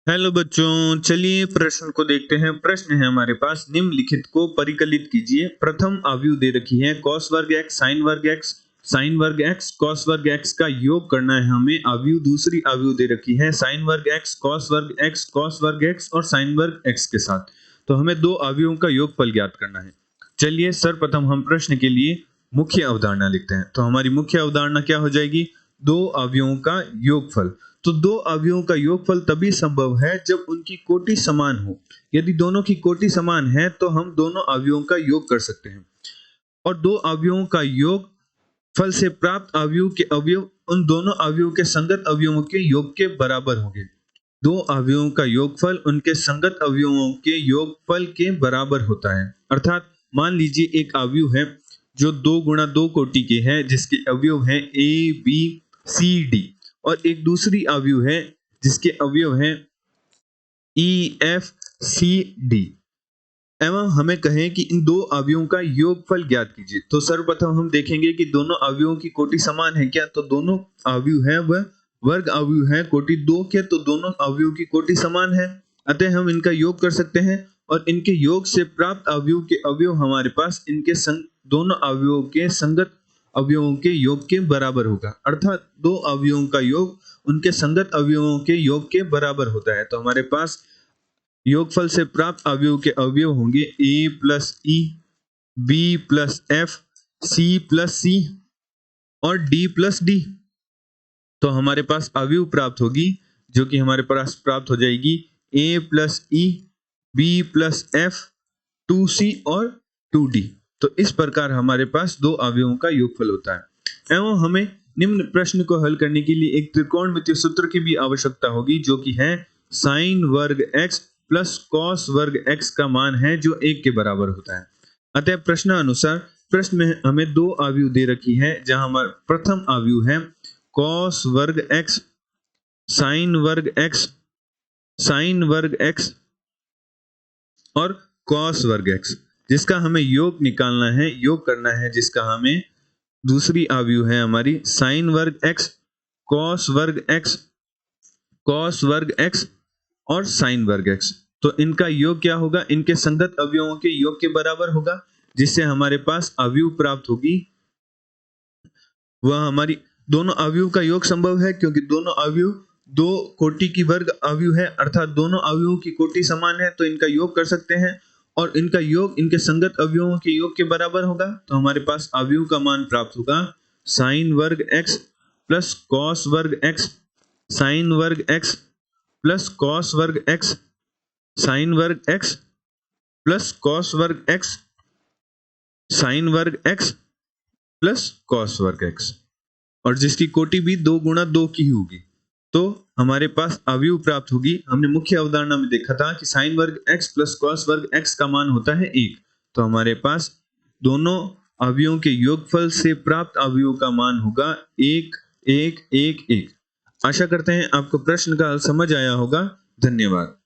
Hello बच्चों, चलिए प्रश्न को देखते हैं। प्रश्न है हमारे पास, निम्नलिखित को परिकलित कीजिए। प्रथम आव्यूह दे रखी है cos वर्ग x sin वर्ग x cos वर्ग x का योग करना है हमें। आव्यूह दूसरी आव्यूह दे रखी है sin वर्ग x cos वर्ग x और sin वर्ग x के साथ। तो हमें दो आव्यूहों का योगफल ज्ञात करना है। चलिए सर्वप्रथम हम प्रश्न के लिए मुख्य अवधारणा लिखते हैं। तो हमारी मुख्य अवधारणा क्या हो जाएगी? दो अवयवों का योगफल। तो दो अवयवों का योगफल तभी संभव है जब उनकी कोटि समान हो। यदि दोनों की कोटि समान है तो हम दोनों अवयवों का योग कर सकते हैं और दो अवयवों का योग फल से प्राप्त अवयव के अवयव उन दोनों अवयवों के संगत अवयवों के योग के बराबर होंगे। दो अवयवों का योगफल उनके संगत अवयवों के योगफल के बराबर होता है। अर्थात मान लीजिए एक अवयव है जो 2 गुणा 2 कोटि के है, जिसके अवयव हैं ए बी सी डी, और एक दूसरी अवयव है जिसके अवयव हैं ई एफ सी डी, एवं हमें कहें कि इन दो अवयवों का योगफल ज्ञात कीजिए। तो सर्वप्रथम हम देखेंगे कि दोनों अवयवों की कोटि समान है क्या। तो दोनों अवयव है वह वर्ग अवयव है कोटि 2 के, तो दोनों अवयवों की कोटि समान है, अतः हम इनका योग कर सकते हैं और इनके योग से प्राप्त अवयव के अवयव हमारे पास इनके दोनों अवयवों के संगत अवयवों के योग के बराबर होगा। अर्थात दो अवयवों का योग उनके संगत अवयवों के योग के बराबर होता है। तो हमारे पास योगफल से प्राप्त अवयव के अवयव होंगे a plus E, B plus F, C plus C और डी प्लस डी। तो हमारे पास अवयव प्राप्त होगी जो कि हमारे पास प्राप्त हो जाएगी a plus E, B plus F, 2c और 2d। तो इस प्रकार हमारे पास दो अवयवों का योगफल होता है। एवं हमें निम्न प्रश्न को हल करने के लिए एक त्रिकोणमितीय सूत्र की भी आवश्यकता होगी, जो कि है साइन वर्ग x प्लस कॉस वर्ग x का मान है जो 1 के बराबर होता है। अतः प्रश्न अनुसार प्रश्न में हमें दो अवयव दे रखी है, जहां हमारा प्रथम अवयव है कॉस वर्ग x साइन वर्ग x और कॉस वर्ग x, जिसका हमें योग निकालना है, योग करना है, जिसका हमें दूसरी अवयव है हमारी साइन वर्ग x कॉस वर्ग x और साइन वर्ग x। तो इनका योग क्या होगा? इनके संगत अवयवों के योग के बराबर होगा, जिससे हमारे पास अवयव प्राप्त होगी। वह हमारी दोनों अवयव का योग संभव है क्योंकि दोनों अवयव दो कोटि की वर्ग अवयव है, अर्थात दोनों अवयवों की कोटि समान है, तो इनका योग कर सकते हैं और इनका योग इनके संगत अवयवों के योग के बराबर होगा। तो हमारे पास अवयव का मान प्राप्त होगा साइन वर्ग x प्लस कॉस वर्ग x साइन वर्ग x प्लस कॉस वर्ग x साइन वर्ग x प्लस कॉस वर्ग x साइन वर्ग x प्लस कॉस वर्ग x, और जिसकी कोटि भी 2 गुणा 2 की होगी। तो हमारे पास अवयव प्राप्त होगी। हमने मुख्य अवधारणा में देखा था कि साइन वर्ग x प्लस कॉस वर्ग x का मान होता है 1। तो हमारे पास दोनों अवयवों के योगफल से प्राप्त अवयव का मान होगा 1 1 1 1। आशा करते हैं आपको प्रश्न का हल समझ आया होगा। धन्यवाद।